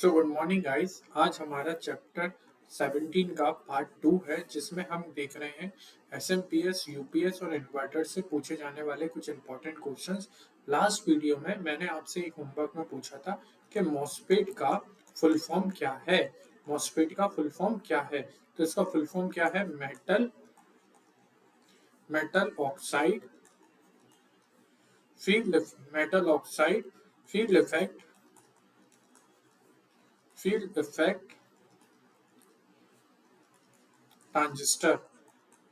So good morning guys. आज हमारा chapter 17 का पार्ट 2 है जिसमें हम देख रहे हैं एसएमपीएस, यूपीएस और इन्वर्टर से पूछे जाने वाले कुछ इंपॉर्टेंट क्वेश्चंस। लास्ट वीडियो में मैंने आपसे एक होमवर्क में पूछा था कि मॉस्फेट का फुल फॉर्म क्या है। मॉस्फेट का फुल फॉर्म क्या है? तो इसका फुल फॉर्म क्या है? Metal oxide field metal oxide field effect field effect transistor.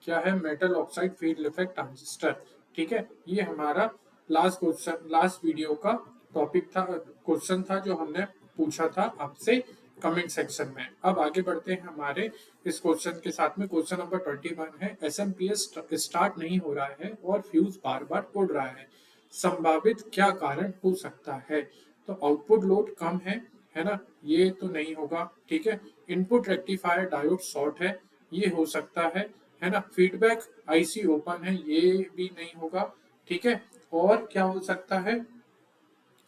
क्या है? Metal oxide field effect transistor. ठीक है, ये हमारा लास्ट वीडियो का टॉपिक था, क्वेश्चन था जो हमने पूछा था आपसे कमेंट सेक्शन में। अब आगे बढ़ते हैं हमारे इस क्वेश्चन के साथ में। क्वेश्चन नंबर 21 है, एसएमपीएस स्टार्ट नहीं हो रहा है और फ्यूज बार बार उड़ रहा है, संभावित क्या कारण हो सकता है? तो आउटपुट लोड कम है ना, ये तो नहीं होगा। ठीक है, इनपुट रेक्टिफायर डायोड शॉर्ट है, ये हो सकता है ना। फीडबैक आईसी ओपन है, ये भी नहीं होगा। ठीक है, और क्या हो सकता है?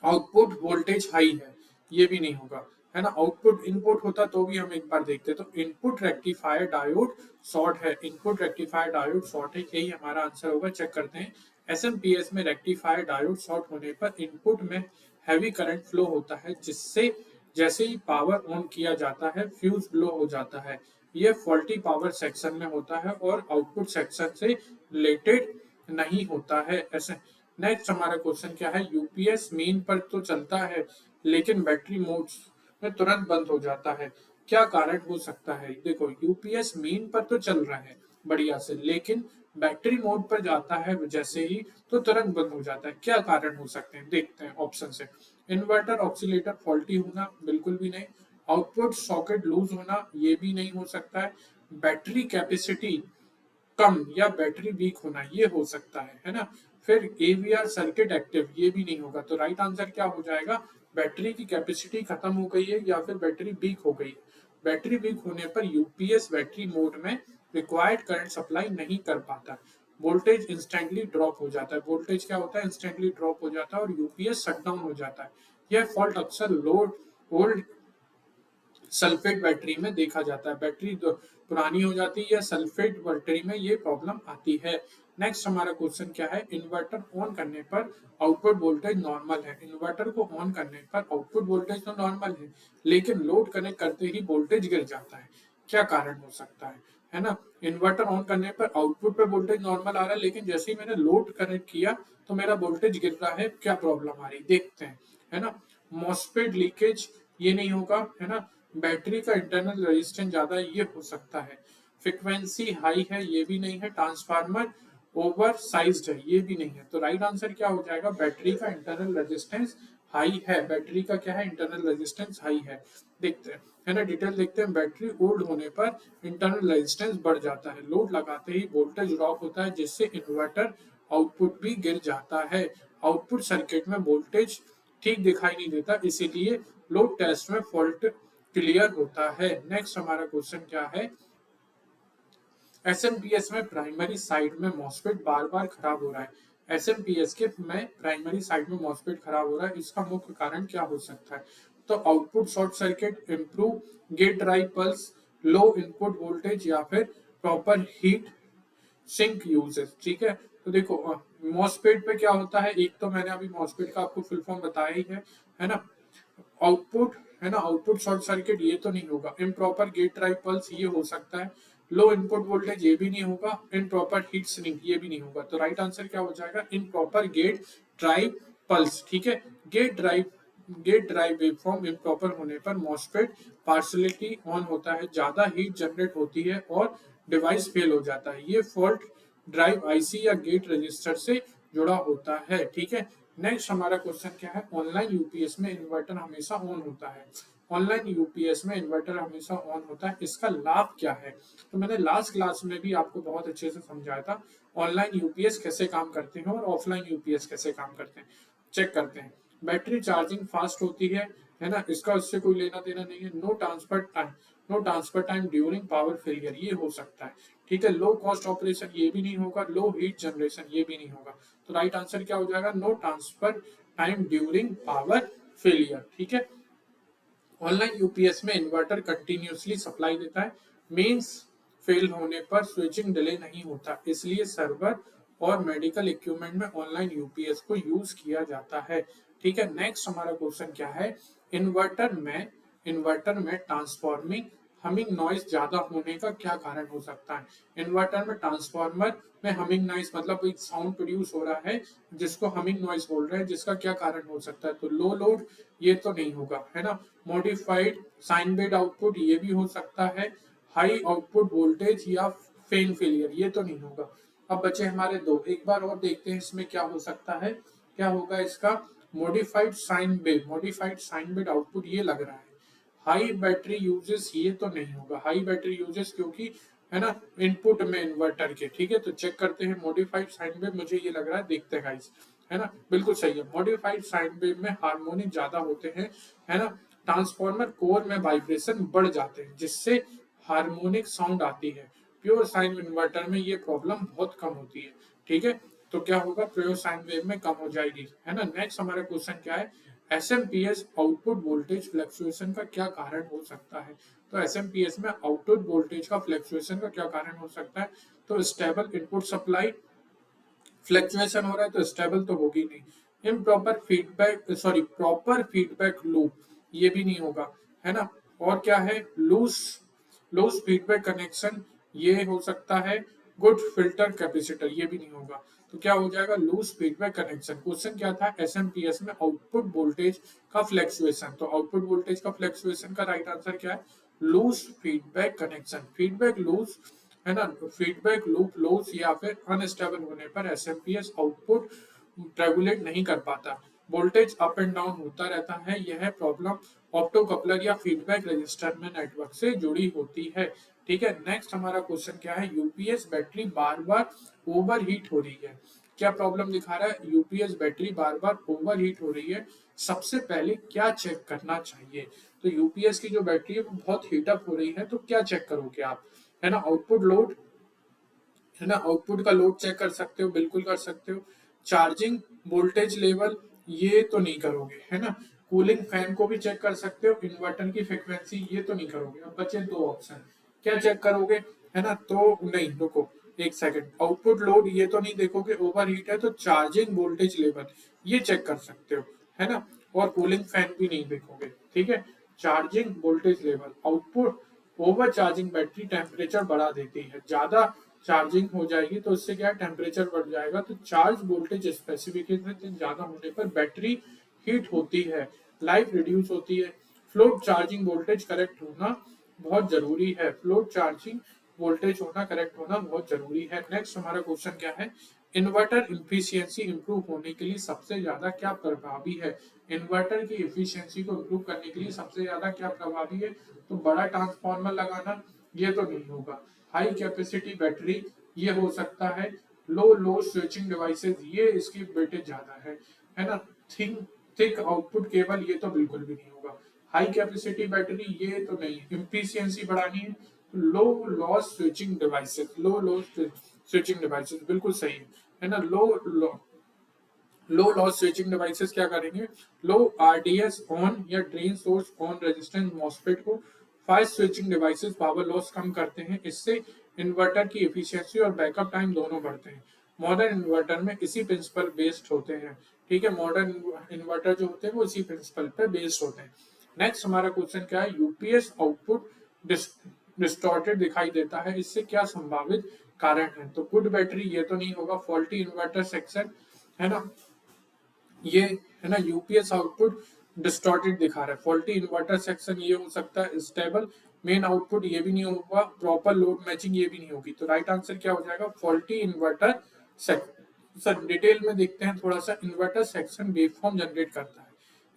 आउटपुट वोल्टेज हाई है, ये भी नहीं होगा, है ना। आउटपुट इनपुट होता तो भी हम एक बार देखते। तो इनपुट रेक्टिफायर डायोड शॉर्ट है, इनपुट रेक्टिफायर डायोड शॉर्ट है, यही हमारा आंसर होगा। चेक करते हैं। एसएमपीएस में रेक्टिफायर डायोड शॉर्ट होने पर इनपुट में हैवी करंट फ्लो होता है, जिससे जैसे ही पावर ऑन किया जाता है फ्यूज ब्लो हो जाता है। यह फॉल्टी पावर सेक्शन में होता है और आउटपुट सेक्शन से रिलेटेड नहीं होता है। ऐसे नेक्स्ट हमारा क्वेश्चन क्या है? यूपीएस मेन पर तो चलता है लेकिन बैटरी मोड्स में तुरंत बंद हो जाता है, क्या कारण हो सकता है? देखो, यूपीएस मेन पर तो चल रहा है बढ़िया से, लेकिन बैटरी मोड पर जाता है जैसे ही तो तुरंत बंद हो जाता है, क्या कारण हो सकते हैं? देखते हैं ऑप्शन से। इन्वर्टर ऑक्सीलेटर फॉल्टी होना, बिल्कुल भी नहीं। आउटपुट सॉकेट लूज होना, ये भी नहीं हो सकता है। बैटरी कैपेसिटी कम या बैटरी वीक होना, ये हो सकता है ना। फिर एवीआर सर्किट एक्टिव, ये भी नहीं होगा। तो राइट आंसर क्या हो जाएगा? बैटरी की कैपेसिटी खत्म हो गई है या फिर बैटरी वीक हो गई है। बैटरी वीक होने पर यूपीएस बैटरी मोड में रिक्वायर्ड करंट सप्लाई नहीं कर पाता, वोल्टेज इंस्टेंटली ड्रॉप हो जाता है। वोल्टेज क्या होता है? इंस्टेंटली ड्रॉप हो जाता है और यूपीएस शट डाउन हो जाता है। यह फॉल्ट अक्सर लोड ओल्ड सल्फेट बैटरी में देखा जाता है। बैटरी पुरानी हो जाती है या सल्फेट बैटरी में ये प्रॉब्लम आती है। नेक्स्ट हमारा क्वेश्चन क्या है? इन्वर्टर ऑन करने पर आउटपुट वोल्टेज नॉर्मल है। इन्वर्टर को ऑन करने पर आउटपुट वोल्टेज तो नॉर्मल है, लेकिन लोड कनेक्ट करते ही वोल्टेज गिर जाता है, क्या कारण हो सकता है ना। इन्वर्टर ऑन करने पर आउटपुट पे वोल्टेज नॉर्मल आ रहा है, लेकिन जैसे ही मैंने लोड कनेक्ट किया तो मेरा वोल्टेज गिर रहा है, क्या प्रॉब्लम आ रही? देखते हैं, है ना। मॉसफेट लीकेज, ये नहीं होगा, है ना। बैटरी का इंटरनल रेजिस्टेंस ज्यादा है, ये हो सकता है। फ्रिक्वेंसी हाई है, ये भी नहीं है। ट्रांसफार्मर ओवर साइज्ड है, ये भी नहीं है। तो राइट आंसर क्या हो जाएगा? बैटरी का इंटरनल रेजिस्टेंस हाई है। बैटरी का क्या है? इंटरनल रेजिस्टेंस हाई है। देखते हैं, है ना, डिटेल देखते हैं। बैटरी ओल्ड होने पर इंटरनल रेजिस्टेंस बढ़ जाता है, लोड लगाते ही वोल्टेज ड्रॉप होता है, जिससे इन्वर्टर आउटपुट भी गिर जाता है। आउटपुट सर्किट में वोल्टेज ठीक दिखाई नहीं देता, इसीलिए लोड टेस्ट में फॉल्ट क्लियर होता है। नेक्स्ट हमारा क्वेश्चन क्या है? एसएमपीएस में प्राइमरी साइड में मॉसफेट बार बार खराब हो रहा है। एसएमपीएस के में प्राइमरी साइड में मॉसफेट खराब हो रहा है, इसका मुख्य कारण क्या हो सकता है? तो output short circuit, improve gate drive pulse, low input voltage, या फिर प्रॉपर हीट सिंक यूजेस। ठीक है, तो देखो मॉसफेट पे क्या होता है, एक तो मैंने अभी मॉसफेट का आपको फुल फॉर्म बताया ही है ना। आउटपुट, है ना, आउटपुट शॉर्ट सर्किट, ये तो नहीं होगा। इम्प्रॉपर गेट ड्राइव पल्स, ये हो सकता है। लो इनपुट वोल्टेज, ये भी नहीं होगा। इनप्रॉपर हीट सिंक, ये भी नहीं होगा। तो राइट आंसर क्या हो जाएगा? Improper gate drive pulse. ठीक है, गेट ड्राइव वेवफॉर्म इम्प्रॉपर होने पर मॉसफेट पार्शलिटी ऑन होता है, ज्यादा हीट जनरेट होती है और डिवाइस फेल हो जाता है। ये फॉल्ट ड्राइव आईसी या गेट रजिस्टर से जुड़ा होता है। ठीक है, नेक्स्ट हमारा क्वेश्चन क्या है? ऑनलाइन यूपीएस में इन्वर्टर हमेशा ऑन होता है। ऑनलाइन यूपीएस में इन्वर्टर हमेशा ऑन होता है, इसका लाभ क्या है? तो मैंने लास्ट क्लास में भी आपको बहुत अच्छे से समझाया था ऑनलाइन यूपीएस कैसे काम करते हैं और ऑफलाइन यूपीएस कैसे काम करते हैं। चेक करते हैं। बैटरी चार्जिंग फास्ट होती है ना, इसका उससे कोई लेना देना नहीं है। No transfer time during power failure, ये हो सकता है। ठीक है, लो कॉस्ट ऑपरेशन, ये भी नहीं होगा। लो हीट जनरेशन, ये भी नहीं होगा। तो राइट आंसर क्या हो जाएगा? No transfer time during power failure. ठीक है, ऑनलाइन यूपीएस में इन्वर्टर कंटिन्यूसली सप्लाई देता है, मींस फेल होने पर स्विचिंग डिले नहीं होता, इसलिए सर्वर और मेडिकल इक्विपमेंट में ऑनलाइन यूपीएस को यूज किया जाता है। ठीक है, नेक्स्ट हमारा क्वेश्चन क्या है, इन्वर्टर में इन्वर्टर में ट्रांसफॉर्मिंग हमिंग नॉइज ज्यादा होने का क्या कारण हो सकता है। इन्वर्टर में ट्रांसफार्मर में हमिंग नॉइज मतलब एक साउंड प्रोड्यूस हो रहा है जिसको हमिंग नॉइज बोल रहे हैं, जिसका क्या कारण हो सकता है, तो लो लोड ये तो नहीं होगा, है ना। मॉडिफाइड साइन वेव आउटपुट ये भी हो सकता है, हाई आउटपुट वोल्टेज या फेन फेलियर ये तो नहीं होगा। अब बचे हमारे दो, एक बार और देखते हैं इसमें क्या हो सकता है, क्या होगा इसका, मॉडिफाइड साइन वेव आउटपुट ये लग रहा है। हाई बैटरी यूजेस ये तो नहीं होगा, हाई बैटरी यूजेस क्योंकि है ना इनपुट में इन्वर्टर के। ठीक है, तो चेक करते हैं मॉडिफाइड साइन वेव, मुझे ये लग रहा है, देखते हैं गाइस, है ना, बिल्कुल सही है। मॉडिफाइड साइन वेव में हार्मोनिक ज्यादा होते हैं, है ना, ट्रांसफॉर्मर कोर में वाइब्रेशन बढ़ जाते हैं जिससे हार्मोनिक साउंड आती है। प्योर साइन इन्वर्टर में ये प्रॉब्लम बहुत कम होती है। ठीक है, तो क्या होगा, प्योर साइन वेव में कम हो जाएगी, है ना। नेक्स्ट हमारा क्वेश्चन क्या है, एसएमपीएस आउटपुट वोल्टेज फ्लक्चुएशन का क्या कारण हो सकता है। तो एसएमपीएस में आउटपुट वोल्टेज का फ्लक्चुएशन का क्या कारण हो सकता है, तो स्टेबल इनपुट सप्लाई, फ्लक्चुएशन हो रहा है तो स्टेबल तो होगी नहीं। Improper feedback sorry proper feedback loop ये भी नहीं होगा, है ना। और क्या है, लूज लूज फीडबैक कनेक्शन ये हो सकता है। गुड फिल्टर कैपेसिटर ये भी नहीं होगा, तो क्या हो जाएगा, लूज फीडबैक कनेक्शन। क्वेश्चन क्या था, एसएमपीएस में आउटपुट वोल्टेज का फ्लक्चुएशन, तो आउटपुट वोल्टेज का फ्लक्चुएशन का राइट आंसर क्या है, loose feedback connection. Feedback loose, है ना, फीडबैक लूप लॉस या फिर अनस्टेबल होने पर एसएमपीएस आउटपुट रेगुलेट नहीं कर पाता, वोल्टेज अप एंड डाउन होता रहता है। यह प्रॉब्लम ऑप्टोकपलर या फीडबैक रजिस्टर में नेटवर्क से जुड़ी होती है। ठीक है, नेक्स्ट हमारा क्वेश्चन क्या है, यूपीएस बैटरी बार बार ओवरहीट हो रही है, क्या प्रॉब्लम दिखा रहा है, यूपीएस बैटरी बार बार ओवरहीट हो रही है, सबसे पहले क्या चेक करना चाहिए। तो यूपीएस की जो बैटरी है वो बहुत हीटअप हो रही है, तो क्या चेक करोगे आप, है ना, आउटपुट लोड, है ना, आउटपुट का लोड चेक कर सकते हो, बिल्कुल कर सकते हो। चार्जिंग वोल्टेज लेवल ये तो नहीं करोगे, है ना। कूलिंग फैन को भी चेक कर सकते हो, इन्वर्टर की फ्रिक्वेंसी ये तो नहीं करोगे। अब बचे दो ऑप्शन, क्या चेक करोगे, है ना, तो नहीं, रुको एक सेकंड, आउटपुट लोड ये तो नहीं देखोगे, ओवर हीट है तो चार्जिंग वोल्टेज लेवल ये चेक कर सकते हो, है ना। और कूलिंग फैन भी नहीं देखोगे, ठीक है। Charging voltage level, output, over charging battery temperature बढ़ा देती है, ज्यादा चार्जिंग हो जाएगी तो उससे क्या टेम्परेचर बढ़ जाएगा, तो चार्ज वोल्टेज स्पेसिफिकेशन ज्यादा होने पर बैटरी हीट होती है, लाइफ रिड्यूस होती है। फ्लोट चार्जिंग वोल्टेज करेक्ट होना बहुत जरूरी है, फ्लोट चार्जिंग वोल्टेज होना करेक्ट होना बहुत जरूरी है। नेक्स्ट हमारा क्वेश्चन क्या है, इन्वर्टर इफिशियंसी इंप्रूव होने के लिए सबसे ज्यादा क्या प्रभावी है। इन्वर्टर की इफिशियंसी को इंप्रूव करने के लिए सबसे ज्यादा क्या प्रभावी है, तो बड़ा ट्रांसफार्मर लगाना ये तो नहीं होगा, हाई कैपेसिटी बैटरी ये हो सकता है, लो लो स्विचिंग डिवाइसेस ये इसकी वेटेज ज्यादा है ना। थिंक थिक आउटपुट केबल ये तो बिल्कुल भी नहीं होगा, हाई कैपेसिटी बैटरी ये तो नहीं, इफिशियंसी बढ़ानी है, लो लॉस स्विचिंग डिवाइसेस, लो लॉस स्विचिंग डिवाइसेस बिल्कुल सही है ना। लो लॉस स्विचिंग डिवाइसेस क्या करेंगे, लो आरडीएस ऑन या drain source on resistance MOSFET को, fast switching devices power loss कम करते हैं, इससे इन्वर्टर की एफिशिएंसी और बैकअप टाइम दोनों बढ़ते हैं। मॉडर्न इन्वर्टर में इसी प्रिंसिपल बेस्ड होते हैं, ठीक है, मॉडर्न इन्वर्टर जो होते हैं वो इसी प्रिंसिपल पे बेस्ड होते हैं। नेक्स्ट हमारा क्वेश्चन क्या है, यूपीएस आउटपुट डिस्टॉर्टेड दिखाई देता है, इससे क्या संभावित कारण है, तो गुड बैटरी ये तो नहीं होगा, फॉल्टी इन्वर्टर सेक्शन, है ना, ये, है ना, यूपीएस आउटपुट डिस्टॉर्टेड दिखा रहा है, फॉल्टी इन्वर्टर सेक्शन ये हो सकता है, स्टेबल मेन आउटपुट ये भी नहीं होगा, प्रॉपर लोड मैचिंग ये भी नहीं होगी, तो राइट आंसर क्या हो जाएगा, faulty inverter section. Sir detail में देखते हैं थोड़ा सा, इन्वर्टर सेक्शन वेवफॉर्म जनरेट करता है,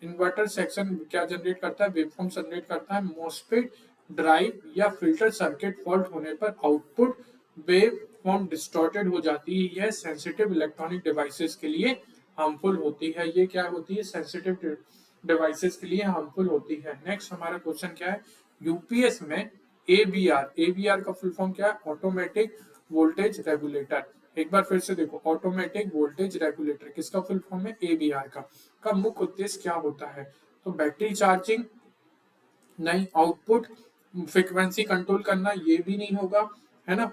इन्वर्टर सेक्शन क्या जनरेट करता है, वेवफॉर्म जनरेट करता है, मॉसफेट ड्राइव या फिल्टर सर्किट फॉल्ट होने पर आउटपुट वेव फॉर्म डिस्टॉर्टेड हो जाती है, यह सेंसिटिव इलेक्ट्रॉनिक डिवाइसेस के लिए हार्मफुल होती है, ये क्या होती है, सेंसिटिव डिवाइसेस के लिए हार्मफुल होती है। नेक्स्ट हमारा क्वेश्चन क्या है, यूपीएस में एबीआर का फुल फॉर्म क्या है, ऑटोमेटिक वोल्टेज रेगुलेटर। एक बार फिर से देखो, ऑटोमेटिक वोल्टेज रेगुलेटर किसका फुल फॉर्म है, एबीआर का मुख्य उद्देश्य क्या होता है, तो बैटरी चार्जिंग, नहीं, आउटपुट फ्रीक्वेंसी कंट्रोल करना ये भी नहीं होगा, है ना।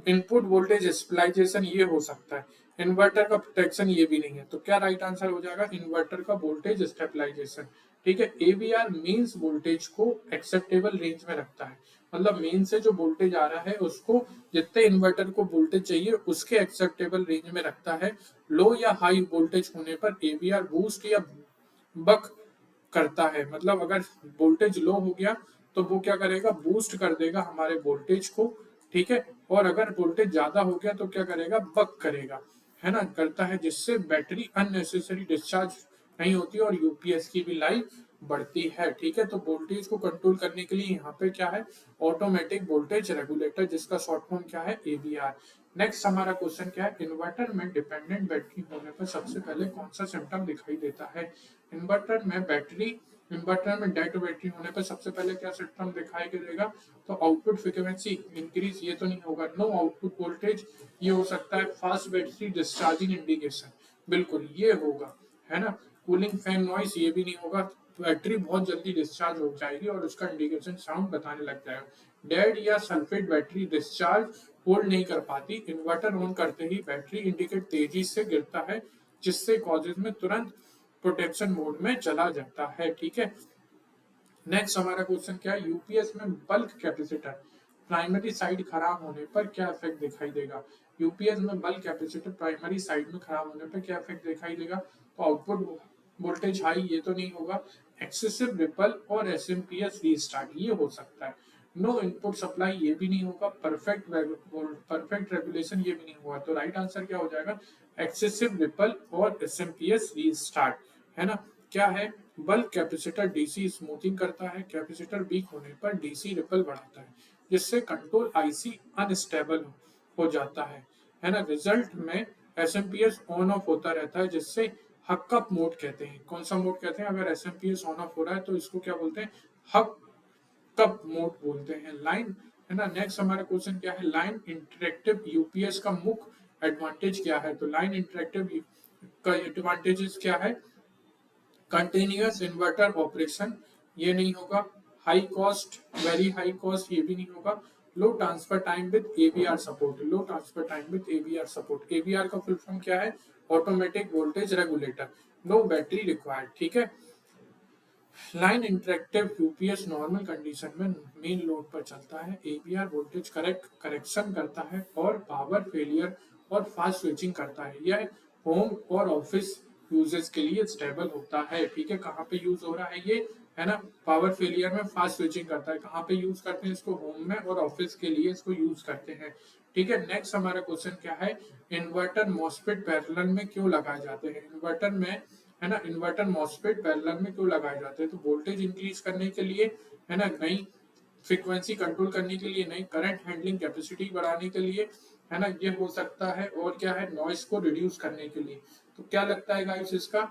इनपुट वोल्टेज स्टेबलाइजेशन ये हो सकता है, इन्वर्टर का प्रोटेक्शन ये भी नहीं है। तो क्या राइट आंसर हो जाएगा, इन्वर्टर का वोल्टेज स्टेबलाइजेशन। ठीक है, एवीआर मींस वोल्टेज को एक्सेप्टेबल रेंज में रखता है, मतलब मेन से जो वोल्टेज आ रहा है उसको जितने इन्वर्टर को वोल्टेज चाहिए उसके एक्सेप्टेबल रेंज में रखता है। लो या हाई वोल्टेज होने पर एवीआर बूस्ट या बक करता है, मतलब अगर वोल्टेज लो हो गया तो वो क्या करेगा, बूस्ट कर देगा हमारे वोल्टेज को। ठीक है, और अगर वोल्टेज ज्यादा हो गया तो क्या करेगा, बक करेगा, है ना, करता है, जिससे बैटरी अननेसेसरी डिस्चार्ज नहीं होती और यूपीएस की भी लाइफ बढ़ती है। ठीक है, तो वोल्टेज को कंट्रोल करने के लिए यहाँ पे क्या है, ऑटोमेटिक वोल्टेज रेगुलेटर, जिसका शॉर्ट फॉर्म क्या है, एवीआर। नेक्स्ट हमारा क्वेश्चन क्या है, इन्वर्टर में डिपेंडेंट बैटरी होने पर सबसे पहले कौन सा सिम्टम दिखाई देता है। इन्वर्टर में बैटरी इन्वर्टर में डेड बैटरी होने पर सबसे पहले क्या सिम्टम दिखाई देगा, तो आउटपुट फ्रीक्वेंसी इंक्रीज, ये तो नहीं होगा। नो आउटपुट वोल्टेज, ये हो सकता है। फास्ट बैटरी डिस्चार्जिंग इंडिकेशन, बिल्कुल ये होगा, है ना। कूलिंग फैन नॉइस, ये भी नहीं होगा, बैटरी बहुत जल्दी डिस्चार्ज हो जाएगी और उसका इंडिकेशन साउंड बताने लग जाएगा। डेड या सल्फेट बैटरी डिस्चार्ज होल्ड नहीं कर पाती, इन्वर्टर ऑन करते ही बैटरी इंडिकेट तेजी से गिरता है, जिससे कॉजेज में तुरंत प्रोटेक्शन मोड में चला जाता है। ठीक है, नेक्स्ट हमारा क्वेश्चन क्या है, यूपीएस में बल्क कैपेसिटर प्राइमरी साइड खराब होने पर क्या इफेक्ट दिखाई देगा। यूपीएस में बल्क कैपेसिटर प्राइमरी साइड में खराब होने पर क्या इफेक्ट दिखाई देगा, तो आउटपुट वोल्टेज हाई, ये तो नहीं होगा। एक्सेसिव रिपल और एसएमपीएस रीस्टार्ट, ये हो सकता है। नो इनपुट सप्लाई, ये भी नहीं होगा। परफेक्ट रेगुलेशन, ये भी नहीं होगा। तो राइट आंसर क्या हो जाएगा, एक्सेसिव रिपल और एसएमपीएस रीस्टार्ट, है ना। क्या है, बल्क कैपेसिटर डीसी स्मूथिंग करता है, कैपेसिटर वीक होने पर डीसी रिपल बढ़ाता है, जिससे कंट्रोल आईसी अनस्टेबल हो जाता है ना। रिजल्ट में एसएमपीएस ऑन ऑफ होता रहता है, जिससे हकअप मोड कहते हैं। कौन सा मोड कहते हैं, अगर एसएमपीएस ऑन ऑफ हो रहा है तो इसको क्या बोलते हैं, हक कब मोड बोलते हैं। लाइन, है ना। नेक्स्ट हमारा क्वेश्चन क्या है, लाइन इंटरेक्टिव यूपीएस का मुख्य एडवांटेज क्या है। तो लाइन इंटरेक्टिव का एडवांटेजेस क्या है, कंटिन्यूअस इन्वर्टर ऑपरेशन, ये नहीं होगा। High cost, very high cost, ये भी नहीं होगा। Low transfer time with AVR support, low transfer time with AVR support. AVR का फुल फॉर्म क्या है, automatic voltage regulator. No battery required. ठीक है, line interactive UPS normal condition में मेन लोड पर चलता है, एवीआर वोल्टेज करेक्शन करता है और पावर फेलियर और फास्ट स्विचिंग करता है। यह होम और ऑफिस यूजेस के लिए स्टेबल होता है। ठीक है, कहाँ पे यूज हो रहा है ये, है ना, पावर फेलियर में फास्ट स्विचिंग करता है। कहाँ पे यूज करते हैं इसको, होम में और ऑफिस के लिए इसको यूज करते हैं। ठीक है, नेक्स्ट हमारा क्वेश्चन क्या है, इन्वर्टर मॉसफेट पैरेलल में क्यों लगाए जाते हैं। इन्वर्टर में, है ना, इन्वर्टर मॉसफेट पैरेलल में क्यों लगाए जाते हैं, तो वोल्टेज इंक्रीज करने के लिए, है ना, नई फ्रीक्वेंसी कंट्रोल करने के लिए, नई करंट हैंडलिंग कैपेसिटी बढ़ाने के लिए, है ना, ये हो सकता है। और क्या है, नॉइस को रिड्यूस करने के लिए। तो क्या लगता है गाइस, इसका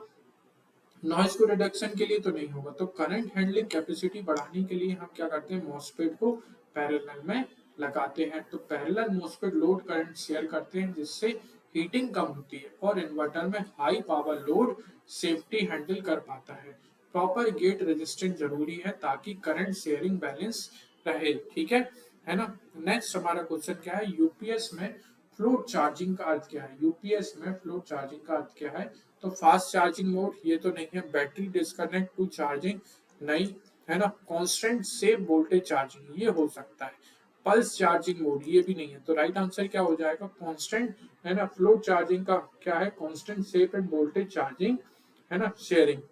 नॉइस को रिडक्शन के लिए तो नहीं होगा। तो करंट हैंडलिंग कैपेसिटी बढ़ाने के लिए हम क्या करते हैं, मॉसफेट को पैरेलल में लगाते हैं। तो parallel MOSFET load current share करते हैं, जिससे हीटिंग कम होती है और इन्वर्टर में high power load safety handle कर पाता है। प्रॉपर गेट रेजिस्टेंस जरूरी है ताकि करंट शेयरिंग बैलेंस रहे। ठीक है ना। नेक्स्ट हमारा क्वेश्चन क्या है, यूपीएस में फ्लोट चार्जिंग का अर्थ क्या है। यूपीएस में फ्लोट चार्जिंग का अर्थ क्या है, तो फास्ट चार्जिंग मोड, ये तो नहीं है। बैटरी डिस्कनेक्ट टू चार्जिंग, नहीं, है ना। कांस्टेंट सेव वोल्टेज चार्जिंग, ये हो सकता है। पल्स चार्जिंग मोड, ये भी नहीं है। तो राइट आंसर क्या हो जाएगा, कांस्टेंट, है ना। फ्लोट चार्जिंग का क्या है, constant save end voltage charging, है ना, शेयरिंग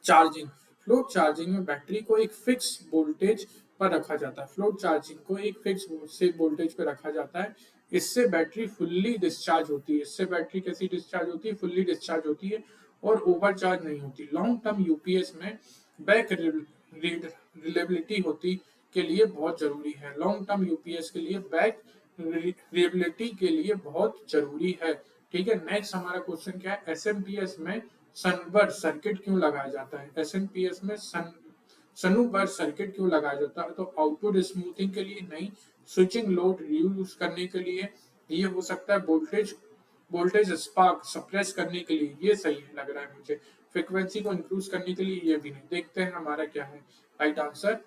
चार्जिंग। फ्लोट चार्जिंग में बैटरी को एक फिक्स वोल्टेज पर रखा जाता है, फ्लोट चार्जिंग को एक फिक्स से वोल्टेज पर रखा जाता है। इससे बैटरी फुल्ली डिस्चार्ज होती है, इससे बैटरी कैसी डिस्चार्ज होती है, फुल्ली डिस्चार्ज होती है और ओवरचार्ज नहीं होती। लॉन्ग टर्म यूपीएस में बैक रिलेबिलिटी होती के लिए बहुत जरूरी है, लॉन्ग टर्म यूपीएस के लिए बैक रिलेबिलिटी के लिए बहुत जरूरी है। ठीक है, नेक्स्ट हमारा क्वेश्चन क्या है, एसएमपीएस में सनबर्स्ट सर्किट क्यों लगाया जाता है। एसएमपीएस में सनबर्स्ट सर्किट क्यों लगाया जाता है, तो आउटपुट स्मूथिंग के लिए, नहीं। स्विचिंग लोड रिड्यूस करने के लिए, ये हो सकता है। वोल्टेज स्पार्क सप्रेस करने के लिए, ये सही लग रहा है मुझे। फ्रिक्वेंसी को इंक्रीज करने के लिए ये भी नहीं। देखते हैं हमारा क्या है राइट आंसर।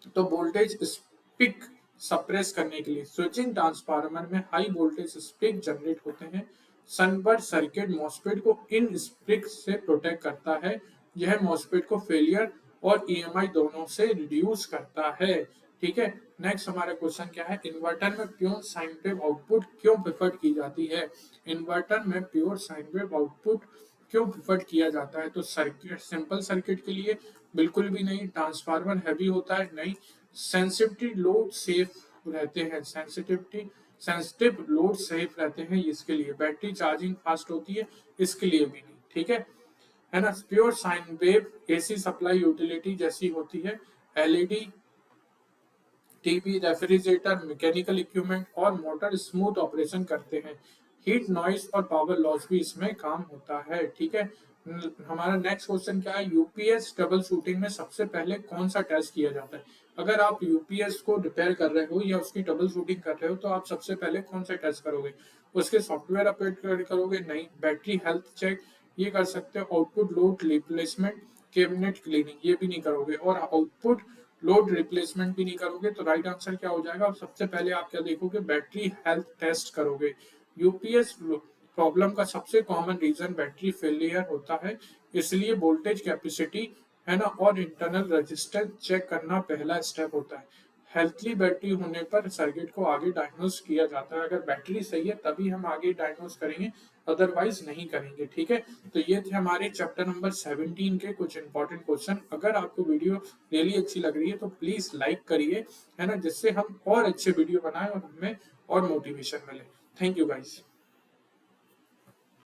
तो वोल्टेज स्पिक सप्रेस करने के लिए स्विचिंग ट्रांसफार्मर में हाई वोल्टेज स्पिक जनरेट होते हैं। सनबर्ड सर्किट मॉसफेट को इन स्पिक से प्रोटेक्ट करता है। यह मॉसफेट को फेलियर और ईएमआई दोनों से रिड्यूस करता है। ठीक है, नेक्स्ट हमारा क्वेश्चन क्या है, इन्वर्टर में प्योर साइन वेव आउटपुट क्यों प्रेफर की जाती है। इन्वर्टर में प्योर साइन वेव आउटपुट क्यों प्रेफर किया जाता है। तो सर्किट, सिंपल सर्किट के लिए बिल्कुल भी नहीं। ट्रांसफार्मर हैवी होता है नहीं। सेंसिटिविटी लोड सेफ रहते हैं, सेंसिटिव लोड सेफ रहते हैं इसके लिए। बैटरी चार्जिंग फास्ट होती है इसके लिए भी नहीं। ठीक है ना। Pure sine wave AC supply utility जैसी होती है। LED, TV, refrigerator, mechanical equipment और मोटर स्मूथ ऑपरेशन करते हैं। हीट, नॉइस और पावर लॉस भी इसमें काम होता है। ठीक है, हमारा नेक्स्ट क्वेश्चन क्या है, यूपीएस ट्रबल शूटिंग में सबसे पहले कौन सा टेस्ट किया जाता है। अगर आप यूपीएस को रिपेयर कर रहे हो या उसकी ट्रबल शूटिंग कर रहे हो तो आप सबसे पहले कौन सा टेस्ट करोगे। उसके सॉफ्टवेयर अपडेट करोगे नहीं। बैटरी हेल्थ चेक ये कर सकते हो। Output load replacement, cabinet cleaning ये भी नहीं करोगे। और आउटपुट लोड रिप्लेसमेंट भी नहीं करोगे। तो राइट आंसर क्या हो जाएगा, सबसे पहले आप क्या देखोगे, बैटरी हेल्थ टेस्ट करोगे। यूपीएस प्रॉब्लम का सबसे कॉमन रीजन बैटरी फेलियर होता है, इसलिए वोल्टेज कैपेसिटी है ना और इंटरनल रेजिस्टेंस चेक करना पहला स्टेप होता है। हेल्थली बैटरी होने पर सर्किट को आगे डायग्नोस किया जाता है। अगर बैटरी सही है तभी हम आगे डायग्नोस करेंगे, अदरवाइज नहीं करेंगे। ठीक है, तो ये थे हमारे चैप्टर नंबर 17 के कुछ इंपॉर्टेंट क्वेश्चन। अगर आपको वीडियो रियली अच्छी लग रही है तो प्लीज लाइक करिए, है ना, जिससे हम और अच्छे वीडियो बनाएं और हमें और मोटिवेशन मिले। Thank you guys.